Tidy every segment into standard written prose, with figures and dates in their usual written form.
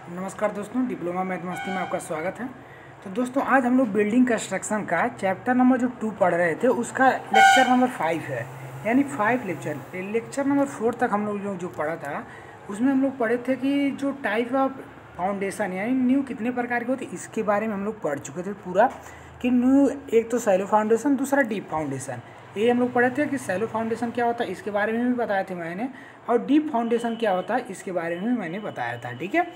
नमस्कार दोस्तों, diploma mathematics में आपका स्वागत है। तो दोस्तों आज हम लोग बिल्डिंग कंस्ट्रक्शन का चैप्टर नंबर जो 2 पढ़ रहे थे उसका लेक्चर नंबर 5 है, यानी 5 लेक्चर नंबर 4 तक हम लोग जो पढ़ा था उसमें हम लोग पढ़े थे कि जो टाइप ऑफ फाउंडेशन यानी न्यू कितने प्रकार के होते इसके बारे में हम लोग पढ़ चुके थे पूरा, कि न्यू एक तो सैलो फाउंडेशन, दूसरा डीप फाउंडेशन। ये हम लोग पढ़े थे कि सैलो फाउंडेशन क्या होता है इसके बारे में भी बताए थे मैंने, और डीप फाउंडेशन क्या होता है इसके बारे में भी मैंने बताया था। ठीक है,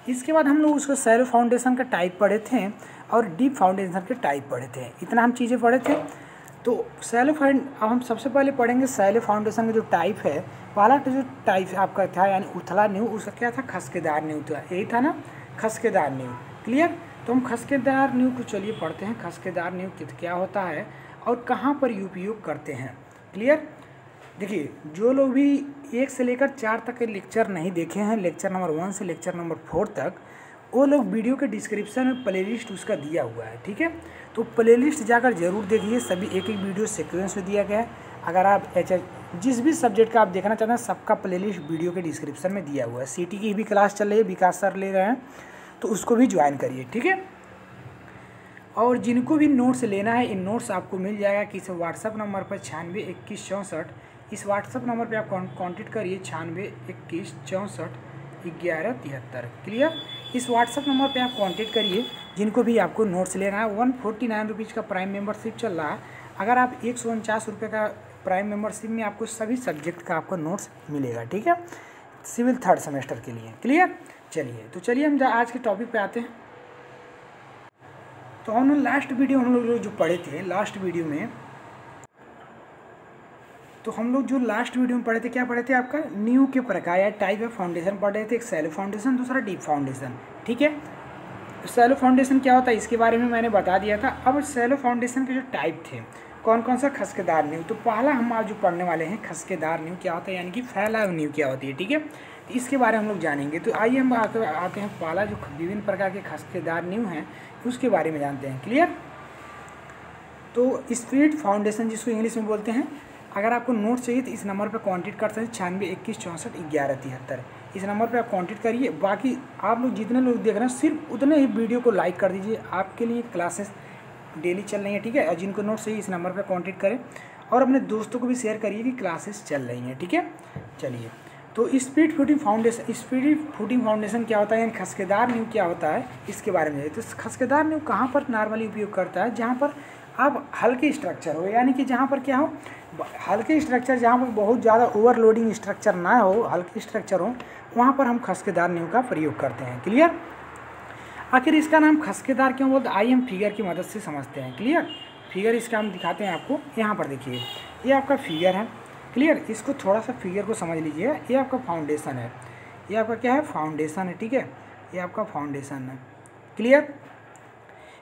इसके बाद हम लोग उसको सैलो फाउंडेशन का टाइप पढ़े थे और डीप फाउंडेशन के टाइप पढ़े थे। इतना हम चीज़ें पढ़े थे। तो अब हम सबसे पहले पढ़ेंगे सैलो फाउंडेशन का जो टाइप है। पहला जो टाइप आपका था यानी उथला नींव, उसका क्या था, खसकेदार नींव था। यही था ना, खसकेदार नींव। क्लियर। तो हम खसकेदार नींव को चलिए पढ़ते हैं। खसकेदार नींव क्या होता है और कहाँ पर उपयोग करते हैं। क्लियर। देखिए, जो लोग भी 1 से लेकर 4 तक के लेक्चर नहीं देखे हैं, लेक्चर नंबर 1 से लेक्चर नंबर 4 तक, वो लोग वीडियो के डिस्क्रिप्शन में प्लेलिस्ट उसका दिया हुआ है। ठीक है, तो प्लेलिस्ट जाकर जरूर देखिए। सभी एक एक वीडियो सीक्वेंस में दिया गया है। अगर आप जिस भी सब्जेक्ट का आप देखना चाहते हैं सबका प्लेलिस्ट वीडियो के डिस्क्रिप्शन में दिया हुआ है। सीटी की भी क्लास चल रही है, विकास सर ले रहे हैं, तो उसको भी ज्वाइन करिए। ठीक है, और जिनको भी नोट्स लेना है, इन नोट्स आपको मिल जाएगा किसी व्हाट्सअप नंबर पर 962164। इस व्हाट्सअप नंबर पे आप कांटेक्ट करिए 9621641173। क्लियर। इस व्हाट्सअप नंबर पे आप कांटेक्ट करिए जिनको भी आपको नोट्स लेना है। 149 रुपीज़ का प्राइम मेंबरशिप चल रहा है। अगर आप 149 रुपये का प्राइम मेंबरशिप में आपको सभी सब्जेक्ट का आपको नोट्स मिलेगा। ठीक है, सिविल 3rd सेमेस्टर के लिए। क्लियर। चलिए हम आज के टॉपिक पे आते हैं। तो हम लोग लास्ट वीडियो हम लोग जो पढ़े थे, लास्ट वीडियो में पढ़े थे, क्या पढ़े थे, आपका न्यू के प्रकार या टाइप ऑफ फाउंडेशन पढ़ रहे थे। एक सैलो फाउंडेशन, दूसरा डीप फाउंडेशन। ठीक है, सैलो फाउंडेशन क्या होता है इसके बारे में मैंने बता दिया था। अब सैलो फाउंडेशन के जो टाइप थे कौन कौन सा, खसकेदार नींव। तो पहला हम आज जो पढ़ने वाले हैं खसकेदार नींव क्या होता है, यानी कि फैला हुआ नींव क्या होती है। ठीक है, तो इसके बारे में हम लोग जानेंगे। तो आइए हम आते हैं पहला जो विभिन्न प्रकार के खसकेदार नींव हैं उसके बारे में जानते हैं। क्लियर। तो स्पीड फाउंडेशन जिसको इंग्लिश में बोलते हैं। अगर आपको नोट चाहिए तो इस नंबर पर कांटेक्ट कर सकते हैं 9621641173। इस नंबर पर आप कांटेक्ट करिए। बाकी आप लोग जितने लोग देख रहे हैं सिर्फ उतने ही वीडियो को लाइक कर दीजिए। आपके लिए क्लासेस डेली चल रही हैं। ठीक है, और जिनको नोट चाहिए इस नंबर पर कांटेक्ट करें और अपने दोस्तों को भी शेयर करिए कि क्लासेस चल रही हैं। ठीक है, चलिए। तो स्पीड फुटिंग फाउंडेशन क्या होता है, यानी खसकेदार नींव क्या होता है इसके बारे में। तो खसकेदार नींव कहाँ पर नॉर्मली उपयोग करता है, जहाँ पर आप हल्के स्ट्रक्चर हो, यानी कि जहाँ पर क्या हो, हल्के स्ट्रक्चर, जहाँ पर बहुत ज़्यादा ओवरलोडिंग स्ट्रक्चर ना हो, हल्के स्ट्रक्चर हो, वहाँ पर हम खसकेदार नींव का प्रयोग करते हैं। क्लियर। आखिर इसका नाम खसकेदार क्यों बोलते हैं, आइए हम फिगर की मदद से समझते हैं। क्लियर। फिगर इसका हम दिखाते हैं आपको। यहाँ पर देखिए, ये आपका फिगर है। क्लियर। इसको थोड़ा सा फिगर को समझ लीजिए। ये आपका फाउंडेशन है, ये आपका क्या है, फाउंडेशन है। ठीक है, ये आपका फाउंडेशन है। क्लियर।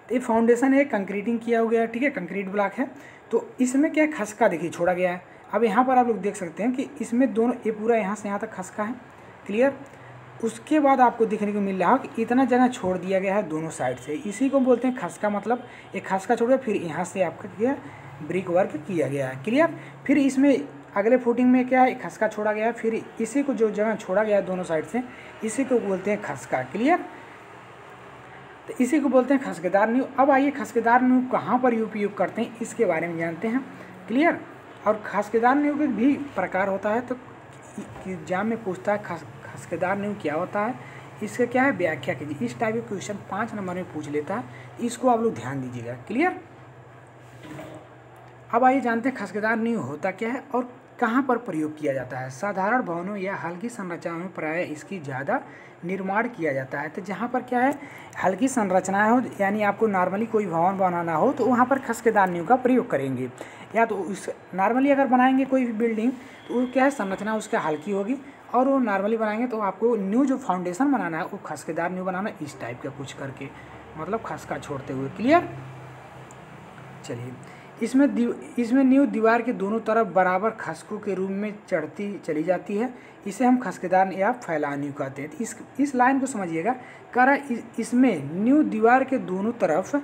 तो ये फाउंडेशन है, कंक्रीटिंग किया हो गया है। ठीक है, कंक्रीट ब्लॉक है। तो इसमें क्या है, खसका देखिए छोड़ा गया है। अब यहाँ पर आप लोग देख सकते हैं कि इसमें दोनों, ये पूरा यहाँ से यहाँ तक खसका है। क्लियर। उसके बाद आपको देखने को मिल रहा है कि इतना जगह छोड़ दिया गया है दोनों साइड से। इसी को बोलते हैं खसका, मतलब एक खसका छोड़ गया, फिर यहाँ से आपका क्या ब्रिक वर्क किया गया है। क्लियर। फिर इसमें अगले फुटिंग में क्या है, खसका छोड़ा गया है, फिर इसी को जो जगह छोड़ा गया है दोनों साइड से, इसी को बोलते हैं खसका। क्लियर। तो इसी को बोलते हैं खसकेदार नींव। अब आइए खसकेदार नींव कहाँ पर उपयोग करते हैं इसके बारे में जानते हैं। क्लियर। और खसकेदार नींव के भी प्रकार होता है, तो एग्जाम में पूछता है खसकेदार नींव क्या होता है, इसका क्या है व्याख्या कीजिए। इस टाइप के क्वेश्चन 5 नंबर में पूछ लेता है, इसको आप लोग ध्यान दीजिएगा। क्लियर। अब आइए जानते हैं खसकेदार नींव होता क्या है और कहाँ पर प्रयोग किया जाता है। साधारण भवनों या हल्की संरचनाओं में प्रायः इसकी ज़्यादा निर्माण किया जाता है। तो जहाँ पर क्या है, हल्की संरचनाएं हो, यानी आपको नॉर्मली कोई भवन बनाना हो तो वहाँ पर खसकेदार नींव का प्रयोग करेंगे। या तो उस नॉर्मली अगर बनाएंगे कोई भी बिल्डिंग तो वो क्या है, संरचना उसका हल्की होगी, और वो नॉर्मली बनाएंगे तो आपको न्यू जो फाउंडेशन बनाना है वो खसकेदार नींव बनाना, इस टाइप का कुछ करके, मतलब खसका छोड़ते हुए। क्लियर। चलिए, इसमें नींव दीवार के दोनों तरफ बराबर खसकों के रूप में चढ़ती चली जाती है। इसे हम खसकेदार या फैला नींव कहते हैं। इस लाइन को समझिएगा। इसमें नींव दीवार के दोनों तरफ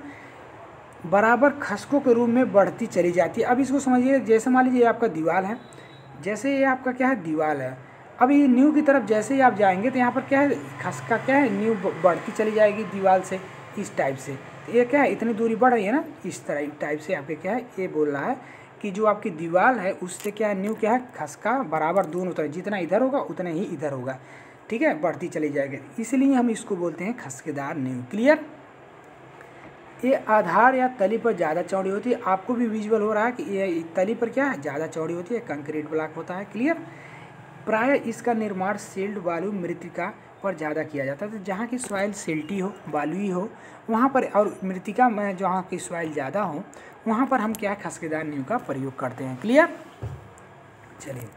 बराबर खसकों के रूप में बढ़ती चली जाती है। अब इसको समझिए, जैसे मान लीजिए ये आपका दीवार है, जैसे ये आपका क्या है, दीवार है। अब ये नींव की तरफ जैसे ही आप जाएंगे तो यहाँ पर क्या है, खसका क्या है, नींव बढ़ती चली जाएगी दीवार से इस टाइप से। तो ये क्या है, इतनी दूरी बढ़ रही है ना, इस तरह टाइप से आपके क्या है, ये बोल रहा है कि जो आपकी दीवार है उससे क्या है, नींव क्या है, खसका बराबर दोनों तरफ, जितना इधर होगा उतना ही इधर होगा, ठीक है, बढ़ती चली जाएगी, इसलिए हम इसको बोलते हैं खसकेदार नींव। क्लियर। ये आधार या तली पर ज़्यादा चौड़ी होती है, आपको भी विजुअल हो रहा है कि ये तली पर क्या है, ज़्यादा चौड़ी होती है, कंक्रीट ब्लॉक होता है। क्लियर। प्राय इसका निर्माण सील्ड बालू मृतिका पर ज़्यादा किया जाता है, तो जहाँ की सॉइल सिल्टी हो, बालुई हो, वहाँ पर, और मृतिका में जहाँ की सॉइल ज़्यादा हो वहाँ पर हम क्या खसकेदार नींव का प्रयोग करते हैं। क्लियर। चलिए,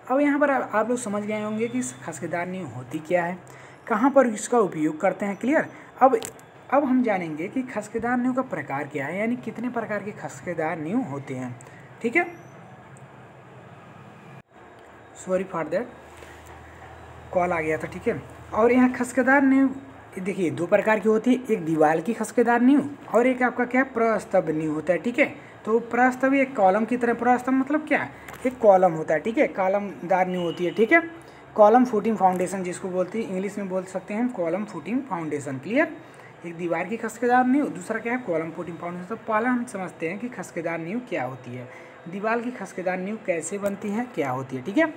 अब यहाँ पर आप लोग समझ गए होंगे कि खसकेदार नींव होती क्या है, कहाँ पर इसका उपयोग करते हैं। क्लियर। अब हम जानेंगे कि खसकेदार नींव का प्रकार क्या है, यानी कितने प्रकार के खसकेदार नींव होते हैं। ठीक है, सॉरी फॉर दैट, कॉल आ गया था। ठीक है। और यहाँ खसकेदार नींव देखिए दो प्रकार की होती है, एक दीवार की खसकेदार नींव और एक आपका क्या प्रस्तभ नींव होता है। ठीक है। तो प्रस्तभ एक कॉलम की तरह, प्रस्तभ मतलब क्या, एक कॉलम होता है। ठीक है, कॉलमदार नींव होती है। ठीक है, कॉलम फुटिंग फाउंडेशन जिसको बोलते हैं, इंग्लिश में बोल सकते हैं कॉलम फुटिंग फाउंडेशन। क्लियर। एक दीवार की खसकेदार नींव, दूसरा क्या है कॉलम फुटिंग फाउंडेशन। तो पहला हम समझते हैं कि खसकेदार नींव क्या होती है, दीवार की खसकेदार नींव कैसे बनती है, क्या होती है। ठीक है।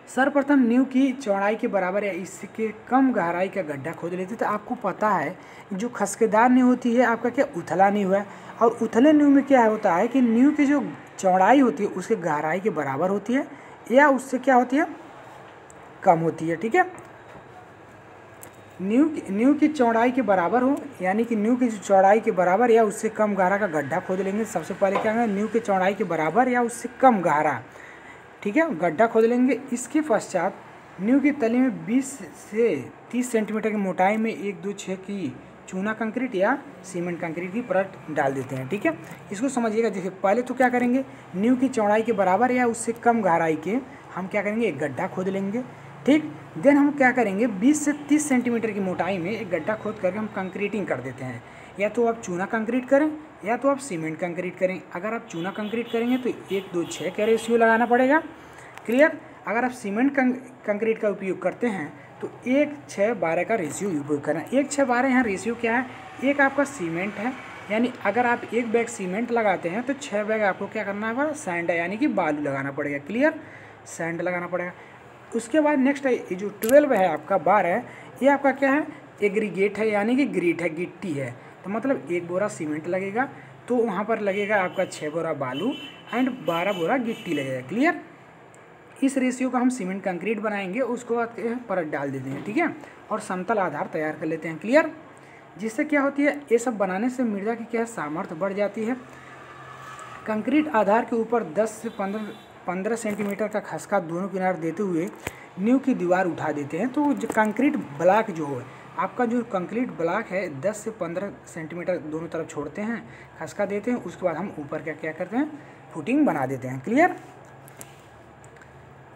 सर्वप्रथम नींव की चौड़ाई के बराबर या इसके कम गहराई का गड्ढा खोद लेते। तो आपको पता है जो खसकेदार नींव होती है आपका क्या उथला नींव है, और उथले नींव में क्या होता है कि नींव की जो चौड़ाई होती है उसके गहराई के बराबर होती है या उससे क्या होती है, कम होती है। ठीक है, नींव की चौड़ाई के बराबर हो, यानी कि नींव की चौड़ाई के बराबर या उससे कम गहरा का गड्ढा खोद लेंगे। सबसे पहले क्या करेंगे, नींव की चौड़ाई के बराबर या उससे कम गहरा, ठीक है, गड्ढा खोद लेंगे। इसके पश्चात नींव की तली में 20 से 30 सेंटीमीटर की मोटाई में 1-2-6 की चूना कंक्रीट या सीमेंट कंक्रीट की परत डाल देते हैं। ठीक है, इसको समझिएगा। देखिए पहले तो क्या करेंगे, नींव की चौड़ाई के बराबर या उससे कम गहराई के हम क्या करेंगे, एक गड्ढा खोद लेंगे। ठीक, देन हम क्या करेंगे, 20 से 30 सेंटीमीटर की मोटाई में एक गड्ढा खोद करके हम कंक्रीटिंग कर देते हैं। या तो आप चूना कंक्रीट करें या तो आप सीमेंट कंक्रीट करें। अगर आप चूना कंक्रीट करेंगे तो 1-2-6 का रेशियो लगाना पड़ेगा। क्लियर। अगर आप सीमेंट कंक्रीट का उपयोग करते हैं तो 1-6-12 का रेशियो उपयोग करना। 1-6-12 यहाँ रेशियो क्या है, एक आपका सीमेंट है, यानी अगर आप एक बैग सीमेंट लगाते हैं तो 6 बैग आपको क्या करना है, सैंड यानी कि बालू लगाना पड़ेगा। क्लियर, सैंड लगाना पड़ेगा। उसके बाद नेक्स्ट है ये जो 12 है आपका बार है, ये आपका क्या है, एग्रीगेट है, यानी कि ग्रीट है, गिट्टी है। तो मतलब 1 बोरा सीमेंट लगेगा तो वहाँ पर लगेगा आपका 6 बोरा बालू एंड 12 बोरा गिट्टी लगेगा। क्लियर। इस रेशियो का हम सीमेंट कंक्रीट बनाएंगे, उसको बाद परत डाल देते हैं। ठीक है, और समतल आधार तैयार कर लेते हैं। क्लियर। जिससे क्या होती है, ये सब बनाने से मृदा की क्या सामर्थ्य बढ़ जाती है। कंक्रीट आधार के ऊपर 10 से 15 सेंटीमीटर का खसका दोनों किनार देते हुए नींव की दीवार उठा देते हैं। तो जो कंक्रीट ब्लॉक जो है आपका, जो कंक्रीट ब्लॉक है 10 से 15 सेंटीमीटर दोनों तरफ छोड़ते हैं, खसका देते हैं। उसके बाद हम ऊपर क्या क्या करते हैं, फुटिंग बना देते हैं। क्लियर।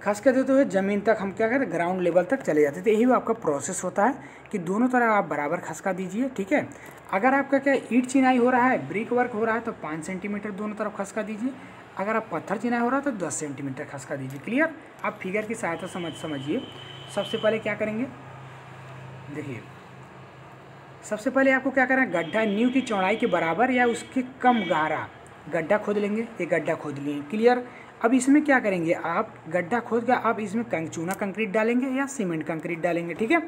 खसका देते हुए ज़मीन तक हम क्या करें, ग्राउंड लेवल तक चले जाते हैं। तो यही आपका प्रोसेस होता है कि दोनों तरफ आप बराबर खसका दीजिए। ठीक है। अगर आपका क्या ईंट चिनाई हो रहा है, ब्रिक वर्क हो रहा है तो 5 सेंटीमीटर दोनों तरफ खसका दीजिए। अगर आप पत्थर चिनाई हो रहा है तो 10 सेंटीमीटर खसका दीजिए। क्लियर। आप फिगर की सहायता समझिए। सबसे पहले क्या करेंगे, देखिए सबसे पहले आपको क्या करना है, गड्ढा नींव की चौड़ाई के बराबर या उसके कम गहरा गड्ढा खोद लेंगे। एक गड्ढा खोद लिए। क्लियर। अब इसमें क्या करेंगे, आप गड्ढा खोद कर आप इसमें चूना कंक्रीट डालेंगे या सीमेंट कंक्रीट डालेंगे। ठीक है,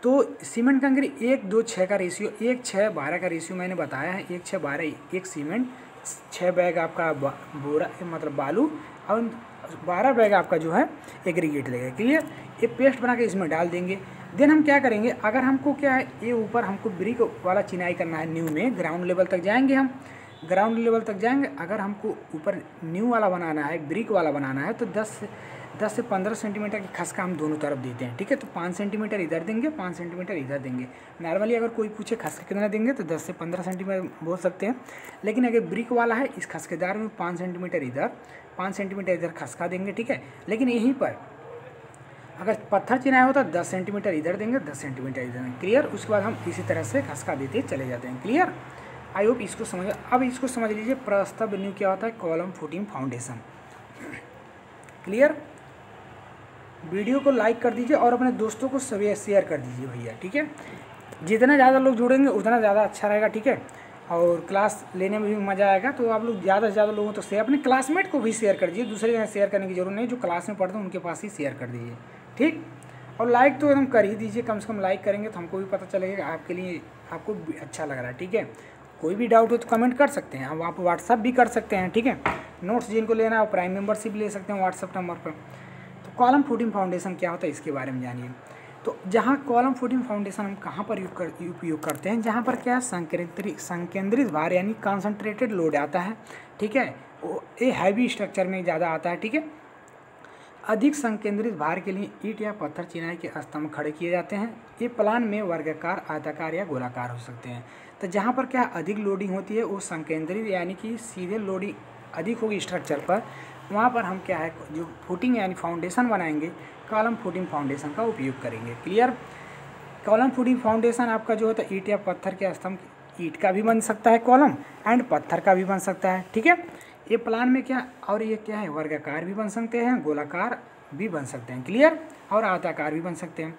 तो सीमेंट कंक्रीट 1-2-6 का रेशियो, 1-6-12 का रेशियो मैंने बताया है। 1-6-12 एक सीमेंट, 6 बैग आपका बोरा मतलब बालू और 12 बैग आपका जो है एग्रीगेट लगेगा। क्लियर। ये पेस्ट बना के इसमें डाल देंगे। देन हम क्या करेंगे, अगर हमको क्या है, ये ऊपर हमको ब्रिक वाला चिनाई करना है नींव में, ग्राउंड लेवल तक जाएंगे हम, ग्राउंड लेवल तक जाएंगे। अगर हमको ऊपर नींव वाला बनाना है, ब्रिक वाला बनाना है तो 10 से 15 सेंटीमीटर की खसका हम दोनों तरफ देते हैं। ठीक है, तो 5 सेंटीमीटर इधर देंगे, 5 सेंटीमीटर इधर देंगे। नॉर्मली अगर कोई पूछे खसका कितना देंगे तो 10 से 15 सेंटीमीटर बोल सकते हैं, लेकिन अगर ब्रिक वाला है इस खसकेदार में 5 सेंटीमीटर इधर, 5 सेंटीमीटर इधर खसका देंगे। ठीक है, लेकिन यहीं पर अगर पत्थर चिनाई होता है 10 सेंटीमीटर इधर देंगे, 10 सेंटीमीटर इधर देंगे। क्लियर। उसके बाद हम इसी तरह से खसका देते चले जाते हैं। क्लियर। आई होप इसको समझ। अब इसको समझ लीजिए, प्रस्तभ नींव क्या होता है, column footing foundation. Clear. Video को लाइक कर दीजिए और अपने दोस्तों को सभी शेयर कर दीजिए भैया, ठीक है। जितना ज़्यादा लोग जुड़ेंगे उतना ज़्यादा अच्छा रहेगा, ठीक है। और क्लास लेने में भी मज़ा आएगा। तो आप लोग ज़्यादा से ज़्यादा लोगों तो शेयर, अपने क्लासमेट को भी शेयर कर दीजिए, दूसरे जगह शेयर करने की जरूरत नहीं, जो क्लास में पढ़ते हैं उनके पास ही शेयर कर दीजिए, ठीक। और लाइक तो एकदम कर ही दीजिए, कम से कम लाइक करेंगे तो हमको भी पता चलेगा आपके लिए, आपको अच्छा लग रहा है, ठीक है। कोई भी डाउट हो तो कमेंट कर सकते हैं, अब आप व्हाट्सअप भी कर सकते हैं, ठीक है। नोट्स जिनको लेना है वो प्राइम मेंबरशिप ले सकते हैं व्हाट्सअप नंबर पर। तो कॉलम फुटिंग फाउंडेशन क्या होता है इसके बारे में जानिए। तो जहाँ कॉलम फुटिंग फाउंडेशन हम कहाँ पर उपयोग करते हैं, जहाँ पर क्या संकेंद्रित भार यानी कॉन्सनट्रेटेड लोड आता है, ठीक है। ये हैवी स्ट्रक्चर में ज़्यादा आता है, ठीक है। अधिक संकेंद्रित भार के लिए ईंट या पत्थर चिनाई के स्तंभ खड़े किए जाते हैं। ये प्लान में वर्गाकार, आयताकार या गोलाकार हो सकते हैं। तो जहाँ पर क्या अधिक लोडिंग होती है वो संकेंद्रित यानी कि सीधे लोडिंग अधिक होगी स्ट्रक्चर पर, वहाँ पर हम क्या है जो फुटिंग यानी फाउंडेशन बनाएंगे, कॉलम फुटिंग फाउंडेशन का उपयोग करेंगे। क्लियर। कॉलम फुटिंग फाउंडेशन आपका जो होता है ईंट या पत्थर के स्तंभ, ईंट का भी बन सकता है कॉलम एंड पत्थर का भी बन सकता है, ठीक है। ये प्लान में क्या, और ये क्या है वर्गाकार भी बन सकते हैं, गोलाकार भी बन सकते हैं, क्लियर, और आयताकार भी बन सकते हैं।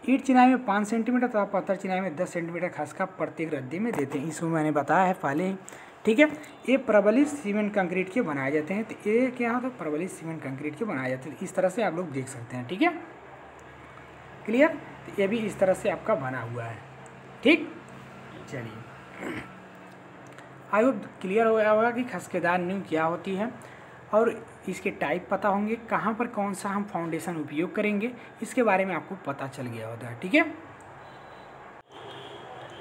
ईंट चिनाई में 5 सेंटीमीटर तथा पत्थर चिनाई में 10 सेंटीमीटर खसका प्रत्येक रद्दी में देते हैं, इसको मैंने बताया है पहले ही, ठीक है। ये प्रबलित सीमेंट कंक्रीट के बनाए जाते हैं। तो ये क्या होता है, प्रबलित सीमेंट कंक्रीट के बनाए जाते हैं, इस तरह से आप लोग देख सकते हैं, ठीक है। क्लियर। तो ये भी इस तरह से आपका बना हुआ है, ठीक। चलिए, आई होप क्लियर हो गया होगा कि खसकेदार नींव क्या होती है और इसके टाइप पता होंगे, कहाँ पर कौन सा हम फाउंडेशन उपयोग करेंगे, इसके बारे में आपको पता चल गया होता है, ठीक है।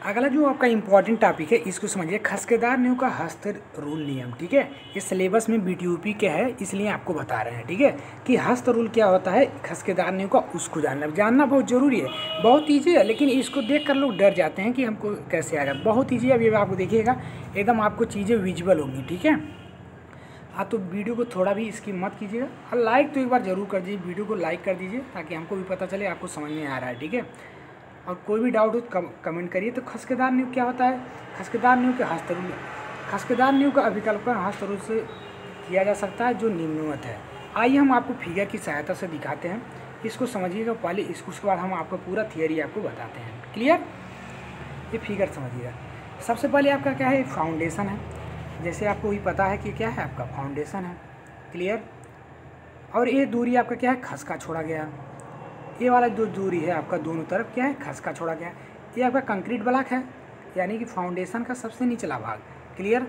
अगला जो आपका इम्पॉर्टेंट टॉपिक है इसको समझिए, खसकेदार नींव का हस्त रूल नियम, ठीक है। ये सिलेबस में BTUP के है इसलिए आपको बता रहे हैं, ठीक है, कि हस्त रूल क्या होता है खसकेदार नींव का, उसको जानना बहुत ज़रूरी है। बहुत ईजी है लेकिन इसको देख कर लोग डर जाते हैं कि हमको कैसे आएगा। बहुत ईजी है, अभी आपको देखिएगा एकदम आपको चीज़ें विजुअल होंगी, ठीक है। हाँ, तो वीडियो को थोड़ा भी इसकी मत कीजिएगा और लाइक तो एक बार ज़रूर कर दीजिए, वीडियो को लाइक कर दीजिए ताकि हमको भी पता चले आपको समझ में आ रहा है, ठीक है। और कोई भी डाउट हो तो कमेंट करिए। तो खसकेदार नींव क्या होता है, खसकेदार नींव के हस्त रूल, खसकेदार नींव का अभिकल्पन हस्त रूल से किया जा सकता है जो निम्नवत है। आइए हम आपको फिगर की सहायता से दिखाते हैं, इसको समझिएगा पहले, उसके बाद हम आपको पूरा थियरी आपको बताते हैं, क्लियर। ये फिगर समझिएगा। सबसे पहले आपका क्या है, फाउंडेशन है, जैसे आपको भी पता है कि क्या है आपका फाउंडेशन है, क्लियर। और ये दूरी आपका क्या है, खसका छोड़ा गया, ये वाला जो दूरी है आपका दोनों तरफ क्या है, खसका छोड़ा गया। ये आपका कंक्रीट ब्लॉक है यानी कि फाउंडेशन का सबसे निचला भाग, क्लियर,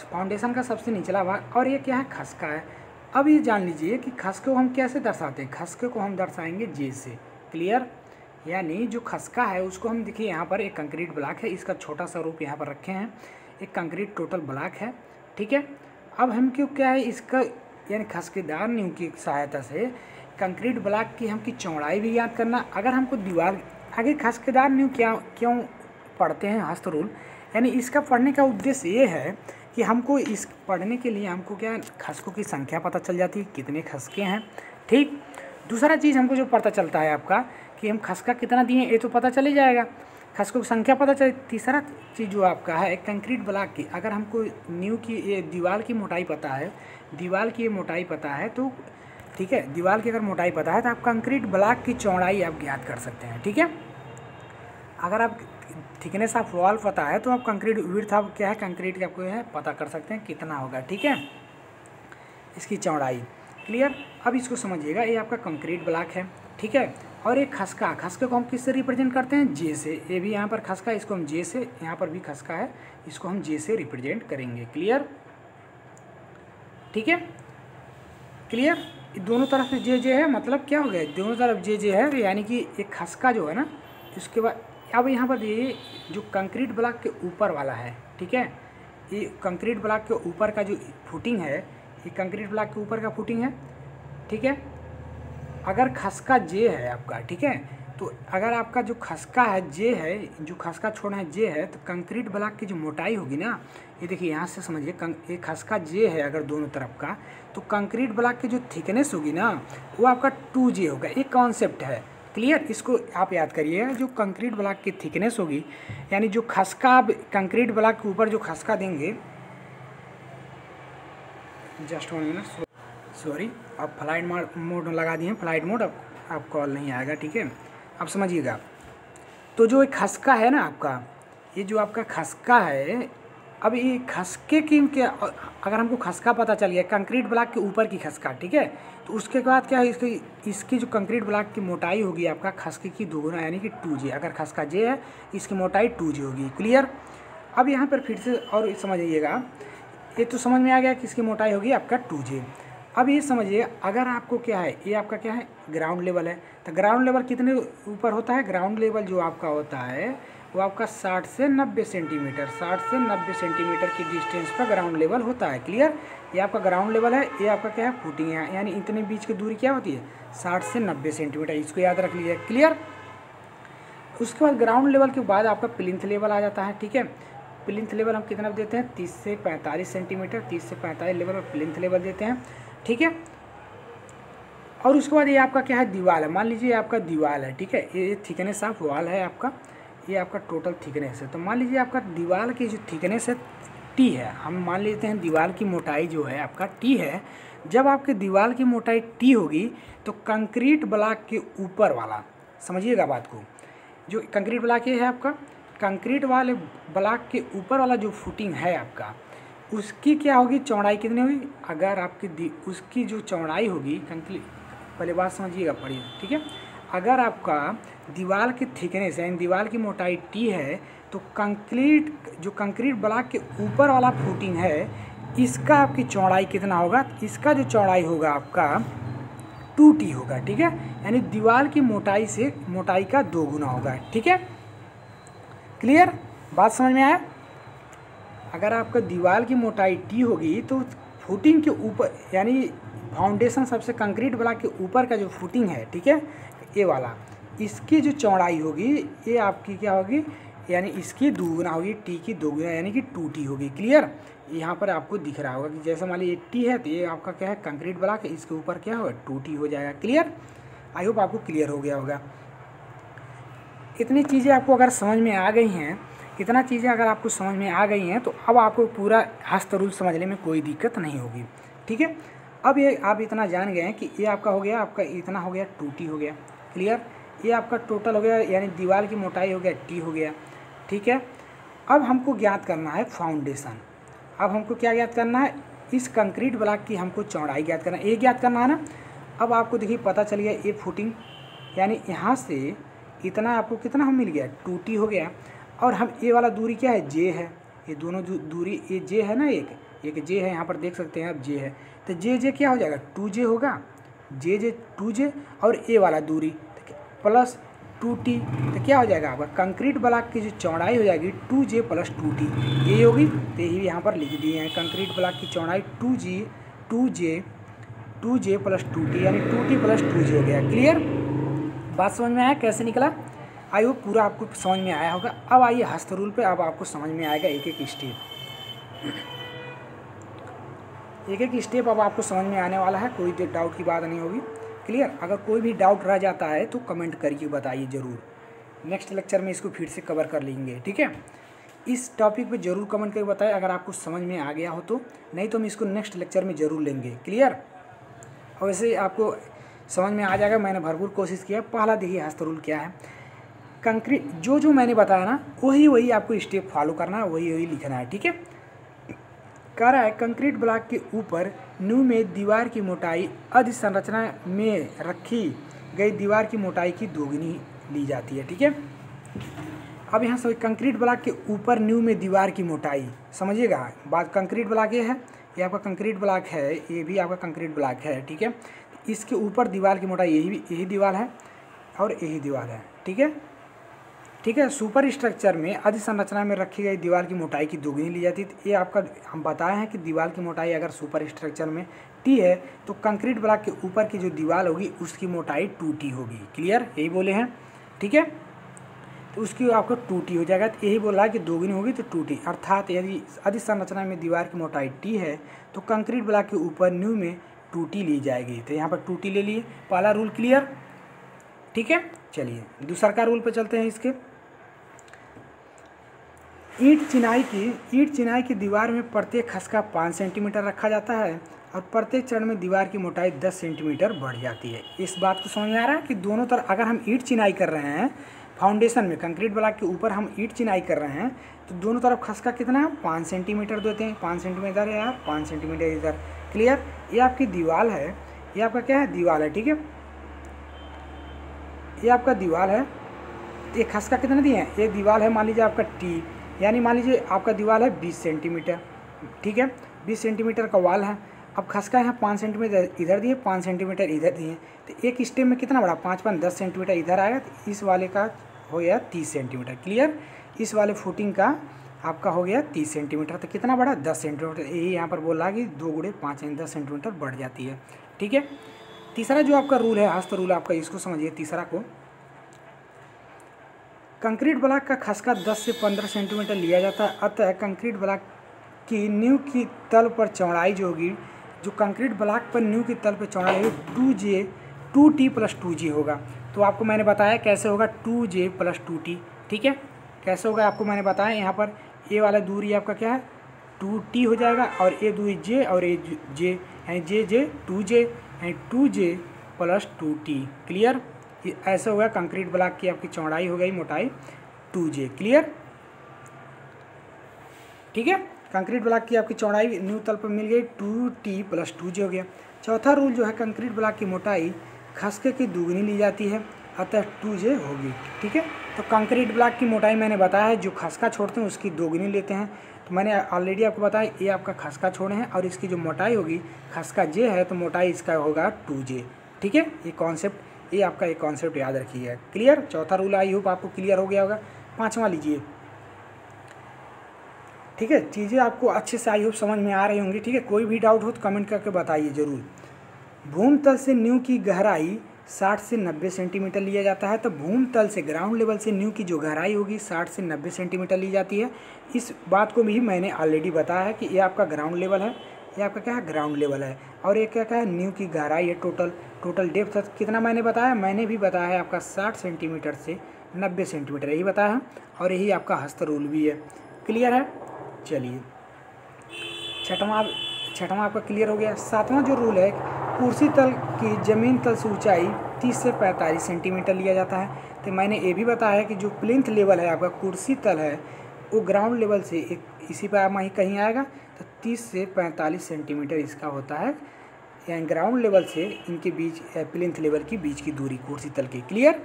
फाउंडेशन का सबसे निचला भाग, और ये क्या है, खसका है। अब ये जान लीजिए कि खसके को हम कैसे दर्शाते हैं, खसके को हम दर्शाएंगे जे से, क्लियर। यानी जो खसका है उसको हम देखिए यहाँ पर एक कंक्रीट ब्लॉक है, इसका छोटा सा रूप यहाँ पर रखे हैं, एक कंक्रीट टोटल ब्लॉक है, ठीक है। अब हम क्यों क्या है इसका यानी खसकेदार नींव की सहायता से कंक्रीट ब्लॉक की हमकी चौड़ाई भी याद करना। अगर हमको दीवार आगे खसकेदार नींव क्यों पढ़ते हैं हस्त रूल, यानी इसका पढ़ने का उद्देश्य ये है कि हमको इस पढ़ने के लिए हमको क्या खसकों की संख्या पता चल जाती है, कितने खसके हैं, ठीक। दूसरा चीज़ हमको जो पता चलता है आपका कि हम खसका कितना दिए ये तो पता चल ही जाएगा, खसकों की संख्या पता चले। तीसरा चीज़ जो आपका है कंक्रीट ब्लॉक की, अगर हमको नींव की ये दीवार की मोटाई पता है, दीवार की मोटाई पता है तो ठीक है, दीवार की अगर मोटाई पता है तो आप कंक्रीट ब्लॉक की चौड़ाई आप ज्ञात कर सकते हैं, ठीक है। अगर आप थिकनेस ऑफ वॉल पता है तो आप कंक्रीट विड्थ ऑफ क्या है कंक्रीट का आपको है पता कर सकते हैं कितना होगा, ठीक है, इसकी चौड़ाई, क्लियर। अब इसको समझिएगा, ये आपका कंक्रीट ब्लॉक है, ठीक है। और एक खसका, खसके को हम किससे रिप्रेजेंट करते हैं, जे से। ये भी यहाँ पर खसका, इसको हम जे से, यहाँ पर भी खसका है, इसको हम जे से रिप्रेजेंट करेंगे, क्लियर, ठीक है, क्लियर। दोनों तरफ से जे है, मतलब क्या हो गया, दोनों तरफ जे है, यानी कि एक खसका जो है ना, इसके बाद अब यहाँ पर ये जो कंक्रीट ब्लॉक के ऊपर वाला है, ठीक है, ये कंक्रीट ब्लॉक के ऊपर का जो फुटिंग है, ये कंक्रीट ब्लॉक के ऊपर का फुटिंग है, ठीक है। अगर खसका जे है आपका, ठीक है, तो अगर आपका जो खसका है जे है, जो खसका छोड़ा है जे है, तो कंक्रीट ब्लॉक की जो मोटाई होगी ना, ये देखिए यहाँ से समझिए, ये खसका जे है अगर दोनों तरफ का, तो कंक्रीट ब्लॉक की जो थिकनेस होगी ना वो आपका 2J होगा। एक कॉन्सेप्ट है, क्लियर, इसको आप याद करिएगा। जो कंक्रीट ब्लॉक की थिकनेस होगी यानी जो खसका आप कंक्रीट ब्लॉक के ऊपर जो खसका देंगे, जस्ट 1 मिनट, सॉरी, अब फ्लाइट मोड लगा दिए, फ्लाइट मोड, अब आप कॉल नहीं आएगा, ठीक है। आप समझिएगा, तो जो एक खसका है ना आपका, ये जो आपका खसका है, अब ये खसके की क्या, अगर हमको खसका पता चल गया कंक्रीट ब्लॉक के ऊपर की खसका, ठीक है, तो उसके बाद क्या है, इसकी जो कंक्रीट ब्लॉक की मोटाई होगी आपका खसके की दोगुना यानी कि 2J। अगर खसका J है इसकी मोटाई 2J होगी। क्लियर। अब यहाँ पर फिर से और समझिएगा, ये तो समझ में आ गया कि इसकी मोटाई होगी आपका 2J। अब ये समझिए, अगर आपको क्या है, ये आपका क्या है, ग्राउंड लेवल है, तो ग्राउंड लेवल कितने ऊपर होता है, ग्राउंड लेवल जो आपका होता है वो आपका 60 से 90 सेंटीमीटर, 60 से 90 सेंटीमीटर की डिस्टेंस पर ग्राउंड लेवल होता है। क्लियर। ये आपका ग्राउंड लेवल है, ये आपका क्या है, फुटिंग है, यानी इतने बीच की दूरी क्या होती है, 60 से 90 सेंटीमीटर, इसको याद रख लीजिए। क्लियर। उसके बाद ग्राउंड लेवल के बाद आपका प्लिंथ लेवल आ जाता है, ठीक है। प्लिंथ लेवल हम कितना देते हैं, 30 से 45 सेंटीमीटर, 30 से 45 लेवल पर प्लिंथ लेवल देते हैं, ठीक है। और उसके बाद ये आपका क्या है, दीवार है, मान लीजिए आपका दीवार है, ठीक है, ये थिकनेस ऑफ वॉल है आपका, ये आपका टोटल थिकनेस है। तो मान लीजिए आपका दीवार की जो थिकनेस है T है, हम मान लेते हैं दीवार की मोटाई जो है आपका T है। जब आपके दीवार की मोटाई T होगी तो कंक्रीट ब्लॉक के ऊपर वाला, समझिएगा बात को, जो कंक्रीट ब्लॉक ये है आपका, कंक्रीट वाले ब्लॉक के ऊपर वाला जो फुटिंग है आपका, उसकी क्या होगी, चौड़ाई कितनी होगी, अगर आपकी उसकी जो चौड़ाई होगी, पहले बात समझिएगा, पढ़िए, ठीक है। अगर आपका दीवार की थिकनेस यानी दीवार की मोटाई T है, तो कंक्रीट ब्लॉक के ऊपर वाला फुटिंग है, इसका आपकी चौड़ाई कितना होगा, इसका जो चौड़ाई होगा आपका 2T होगा, ठीक है, यानी दीवार की मोटाई से मोटाई का 2 गुना होगा, ठीक है। क्लियर, बात समझ में आया। अगर आपका दीवार की मोटाई T होगी तो फुटिंग के ऊपर यानी फाउंडेशन सबसे कंक्रीट ब्लॉक के ऊपर का जो फुटिंग है, ठीक है, ये वाला, इसकी जो चौड़ाई होगी ये आपकी क्या होगी, यानी इसकी 2 गुना होगी, T की 2 गुना यानी कि 2T होगी। क्लियर। यहाँ पर आपको दिख रहा होगा कि जैसे मान लीजिए T है तो ये आपका क्या है, कंक्रीट ब्लॉक है, इसके ऊपर क्या होगा, 2T हो जाएगा। क्लियर। आई होप आपको क्लियर हो गया होगा। इतनी चीज़ें आपको अगर समझ में आ गई हैं, इतना चीज़ें अगर आपको समझ में आ गई हैं तो अब आपको पूरा हस्त रूल समझने में कोई दिक्कत नहीं होगी, ठीक है। अब ये आप इतना जान गए हैं कि ये आपका हो गया, आपका इतना हो गया 2T हो गया। क्लियर। ये आपका टोटल हो गया, यानी दीवार की मोटाई हो गया T हो गया, ठीक है। अब हमको ज्ञात करना है फाउंडेशन। अब हमको क्या ज्ञात करना है, इस कंक्रीट ब्लॉक की हमको चौड़ाई ज्ञात करना है, ये ज्ञात करना है ना। अब आपको देखिए पता चल गया, ये फुटिंग यानी यहाँ से इतना आपको कितना हम मिल गया, 2T हो गया। और हम ये वाला दूरी क्या है, J है, ये दोनों दूरी, ये J है ना, एक J है, यहाँ पर देख सकते हैं आप J है, तो J क्या हो जाएगा, 2J होगा, J 2J, और ये वाला दूरी प्लस 2T, तो क्या हो जाएगा आपका कंक्रीट ब्लॉक की जो चौड़ाई हो जाएगी 2J प्लस 2T, ये होगी। तो यही यहाँ पर लिख दिए हैं, कंक्रीट ब्लॉक की चौड़ाई 2J प्लस 2T, यानी 2T प्लस 2J हो गया। क्लियर, बात समझ में आया कैसे निकला, आई वो पूरा आपको समझ में आया होगा। अब आइए हस्त रूल पे, अब आपको समझ में आएगा एक एक स्टेप अब आपको समझ में आने वाला है, कोई डाउट की बात नहीं होगी। क्लियर। अगर कोई भी डाउट रह जाता है तो कमेंट करके बताइए ज़रूर, नेक्स्ट लेक्चर में इसको फिर से कवर कर लेंगे, ठीक है। इस टॉपिक पे ज़रूर कमेंट करके बताएं अगर आपको समझ में आ गया हो तो, नहीं तो हम इसको नेक्स्ट लेक्चर में ज़रूर लेंगे। क्लियर। और वैसे आपको समझ में आ जाएगा, मैंने भरपूर कोशिश किया। पहला देखिए हस्त रूल क्या है, कंक्रीट जो मैंने बताया ना वही आपको स्टेप फॉलो करना है, वही लिखना है, ठीक है। कह रहा है कंक्रीट ब्लॉक के ऊपर नींव में दीवार की मोटाई अधि संरचना में रखी गई दीवार की मोटाई की 2 गुनी ली जाती है, ठीक है। अब यहाँ से कंक्रीट ब्लॉक के ऊपर नींव में दीवार की मोटाई, समझिएगा बात, कंक्रीट ब्लॉक ये है, ये आपका कंक्रीट ब्लॉक है, ये भी आपका कंक्रीट ब्लॉक है, ठीक है। इसके ऊपर दीवार की मोटाई यही दीवार है और यही दीवार है, ठीक है, ठीक है। सुपर स्ट्रक्चर में अधि संरचना में रखी गई दीवार की मोटाई की 2 गुनी ली जाती है। ये आपका हम बताए हैं कि दीवार की मोटाई अगर सुपर स्ट्रक्चर में T है तो कंक्रीट ब्लॉक के ऊपर की जो दीवार होगी उसकी मोटाई 2T होगी। क्लियर, यही बोले हैं, ठीक है। तो उसकी आपको 2T हो जाएगा, तो यही बोला है कि 2 गुनी होगी तो 2T, अर्थात यदि अधि संरचना में दीवार की मोटाई T है तो कंक्रीट ब्लॉक के ऊपर नींव में 2T ली जाएगी। तो यहाँ पर 2T ले लिए, पहला रूल क्लियर, ठीक है। चलिए दूसरा का रूल पे चलते हैं। इसके ईंट चिनाई की दीवार में प्रत्येक खसका 5 सेंटीमीटर रखा जाता है और प्रत्येक चरण में दीवार की मोटाई 10 सेंटीमीटर बढ़ जाती है। इस बात को समझ में आ रहा है कि दोनों तरफ अगर हम ईंट चिनाई कर रहे हैं फाउंडेशन में, कंक्रीट ब्लॉक के ऊपर हम ईंट चिनाई कर रहे हैं, तो दोनों तरफ खसका कितना है 5 सेंटीमीटर देते हैं। 5 सेंटीमीटर है यार, 5 सेंटीमीटर इधर। क्लियर। ये आपकी दीवार है, ये आपका क्या है दीवार है, ठीक है, ये आपका दीवार है। ये खसका कितना दिए हैं, एक दीवार है मान लीजिए आपका टी, यानी मान लीजिए आपका दीवार है 20 सेंटीमीटर, ठीक है, 20 सेंटीमीटर का वाल है। अब खसका यहाँ 5 सेंटीमीटर इधर दिए, 5 सेंटीमीटर इधर दिए, तो एक स्टेप में कितना बड़ा 5 5 10 सेंटीमीटर इधर आएगा, तो इस वाले का हो गया 30 सेंटीमीटर। क्लियर। इस वाले फुटिंग का आपका हो गया 30 सेंटीमीटर, तो कितना बड़ा 10 सेंटीमीटर। यही यहाँ पर बोल रहा है कि 2 गुणे 5 यानी 10 सेंटीमीटर बढ़ जाती है, ठीक है। तीसरा जो आपका रूल है, हस्त रूल आपका, इसको समझिए। तीसरा को कंक्रीट ब्लॉक का खसका 10 से 15 सेंटीमीटर लिया जाता है, अतः कंक्रीट ब्लॉक की नींव की तल पर चौड़ाई जो होगी, जो कंक्रीट ब्लॉक पर नींव की तल पर चौड़ाई 2T + 2J होगा। तो आपको मैंने बताया कैसे होगा 2J + 2T, ठीक है, कैसे होगा आपको मैंने बताया। यहाँ पर ए वाला दूरी आपका क्या है 2T हो जाएगा, और ए दूरी J और ए J, यानी J 2J, यानी 2J + 2T। क्लियर। ये ऐसा होगा कंक्रीट ब्लॉक की आपकी चौड़ाई हो गई, मोटाई 2J। क्लियर, ठीक है। कंक्रीट ब्लॉक की आपकी चौड़ाई नींव तल पर मिल गई 2T + 2J हो गया। चौथा रूल जो है कंक्रीट ब्लॉक की मोटाई खसके की दुगनी ली जाती है, अतः 2J होगी, ठीक है। तो कंक्रीट ब्लॉक की मोटाई मैंने बताया है, जो खसका छोड़ते हैं उसकी दोगुनी लेते हैं। तो मैंने ऑलरेडी आपको बताया ये आपका खसका छोड़े हैं, और इसकी जो मोटाई होगी, खसका J है तो मोटाई इसका होगा 2J, ठीक है। ये कॉन्सेप्ट, ये आपका एक कॉन्सेप्ट याद रखिए। क्लियर। चौथा रूल आई होप आपको क्लियर हो गया होगा। पाँचवा लीजिए, ठीक है। चीज़ें आपको अच्छे से आई होप समझ में आ रही होंगी, ठीक है। कोई भी डाउट हो तो कमेंट करके बताइए ज़रूर। भूमतल से नींव की गहराई 60 से 90 सेंटीमीटर लिया जाता है, तो भूमतल से ग्राउंड लेवल से नींव की जो गहराई होगी 60 से 90 सेंटीमीटर ली जाती है। इस बात को भी मैंने ऑलरेडी बताया है कि ये आपका ग्राउंड लेवल है, ये आपका क्या है ग्राउंड लेवल है, और ये क्या है नींव की गहराई है। टोटल डेप्थ कितना मैंने बताया, मैंने भी बताया है आपका 60 सेंटीमीटर से 90 सेंटीमीटर, यही बताया है, और यही आपका हस्त रूल भी है। क्लियर है। चलिए छठवां आपका क्लियर हो गया। सातवां जो रूल है, कुर्सी तल की ज़मीन तल से ऊंचाई 30 से 45 सेंटीमीटर लिया जाता है। तो मैंने ये भी बताया है कि जो प्लिंथ लेवल है आपका कुर्सी तल है, वो ग्राउंड लेवल से एक इसी पर वहीं कहीं आएगा, तो 30 से 45 सेंटीमीटर इसका होता है, यानी ग्राउंड लेवल से इनके बीच प्लिंथ लेवल की बीच की दूरी कुर्सी तल की। क्लियर।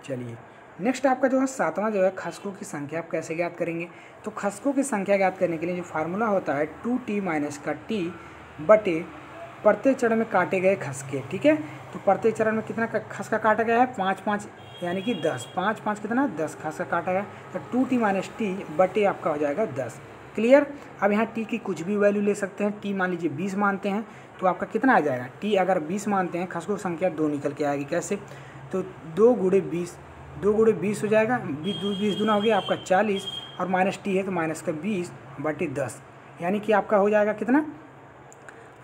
चलिए नेक्स्ट आपका जो है सातवां जो है खसकों की संख्या आप कैसे ज्ञात करेंगे। तो खसकों की संख्या ज्ञात करने के लिए जो फार्मूला होता है 2T - T बटे प्रत्येक चरण में काटे गए खसके, ठीक है। तो प्रत्येक चरण में कितना खसका काटा गया है 5 यानी कि 10, 5 कितना 10 खसका काटा गया, तो 2T - T बटे आपका हो जाएगा 10। क्लियर। अब यहाँ T की कुछ भी वैल्यू ले सकते हैं। T मान लीजिए 20 मानते हैं तो आपका कितना आ जाएगा, T अगर 20 मानते हैं खसकों की संख्या 2 निकल के आएगी। कैसे, तो 2 गुणे 20 हो जाएगा, 20 दूना हो गया आपका 40, और -T है तो -20 बटे 10, यानी कि आपका हो जाएगा कितना,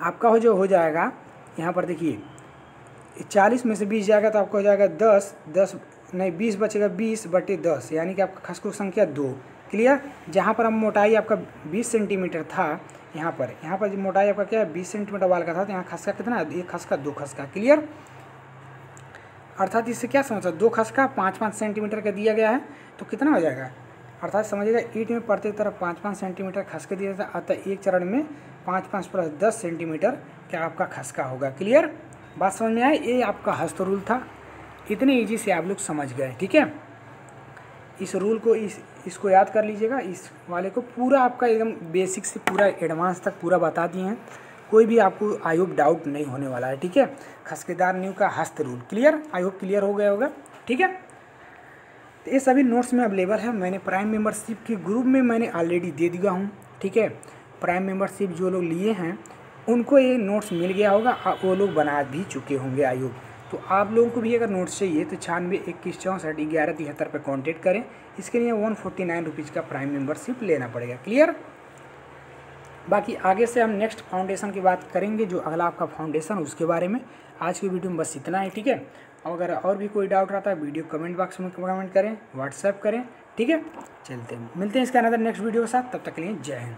आपका हो जाएगा यहाँ पर देखिए 40 में से 20 जाएगा तो आपका हो जाएगा 20 बचेगा 20 बटे 10, यानी कि आपका खसकों की संख्या 2। क्लियर। जहाँ पर हम मोटाई आपका 20 सेंटीमीटर था, यहाँ पर जो मोटाई आपका क्या है 20 सेंटीमीटर वाल का था, तो यहाँ खसका कितना है, एक खसका 2 खसका। क्लियर। अर्थात इससे क्या समझा, 2 खसका 5 सेंटीमीटर का दिया गया है, तो कितना हो जाएगा, अर्थात समझिएगा ईंट में प्रत्येक तरफ 5 सेंटीमीटर खसके दिया जाता है, अतः एक चरण में 5 + 10 सेंटीमीटर क्या आपका खसका होगा। क्लियर। बात समझ में आई। ये आपका हस्त रूल था, इतने ईजी से आप लोग समझ गए, ठीक है। इस रूल को इसको याद कर लीजिएगा। इस वाले को पूरा आपका एकदम बेसिक से पूरा एडवांस तक पूरा बता दिए हैं, कोई भी आपको आई होप डाउट नहीं होने वाला है, ठीक है। खसकेदार नींव का हस्त rule clear, I hope clear हो गया होगा, ठीक है। तो ये सभी नोट्स में अवेलेबल है, मैंने प्राइम मेंबरशिप के ग्रुप में मैंने ऑलरेडी दे दिया हूँ, ठीक है। प्राइम मेंबरशिप जो लोग लिए हैं उनको ये नोट्स मिल गया होगा, वो लोग बना भी चुके होंगे आई होप। तो आप लोगों को भी अगर नोट्स चाहिए तो 96 21 64 11 73 पर कॉन्टेक्ट करें। इसके लिए 149 रुपीज़ का प्राइम मेंबरशिप लेना पड़ेगा। क्लियर। बाकी आगे से हम नेक्स्ट फाउंडेशन की बात करेंगे, जो अगला आपका फाउंडेशन उसके बारे में। आज की वीडियो में बस इतना है, ठीक है। अगर और भी कोई डाउट रहता है वीडियो कमेंट बॉक्स में कमेंट करें, व्हाट्सएप करें, ठीक है। चलते हैं, मिलते हैं इसका अनदर नेक्स्ट वीडियो के साथ, तब तक के लिए जय हिंद।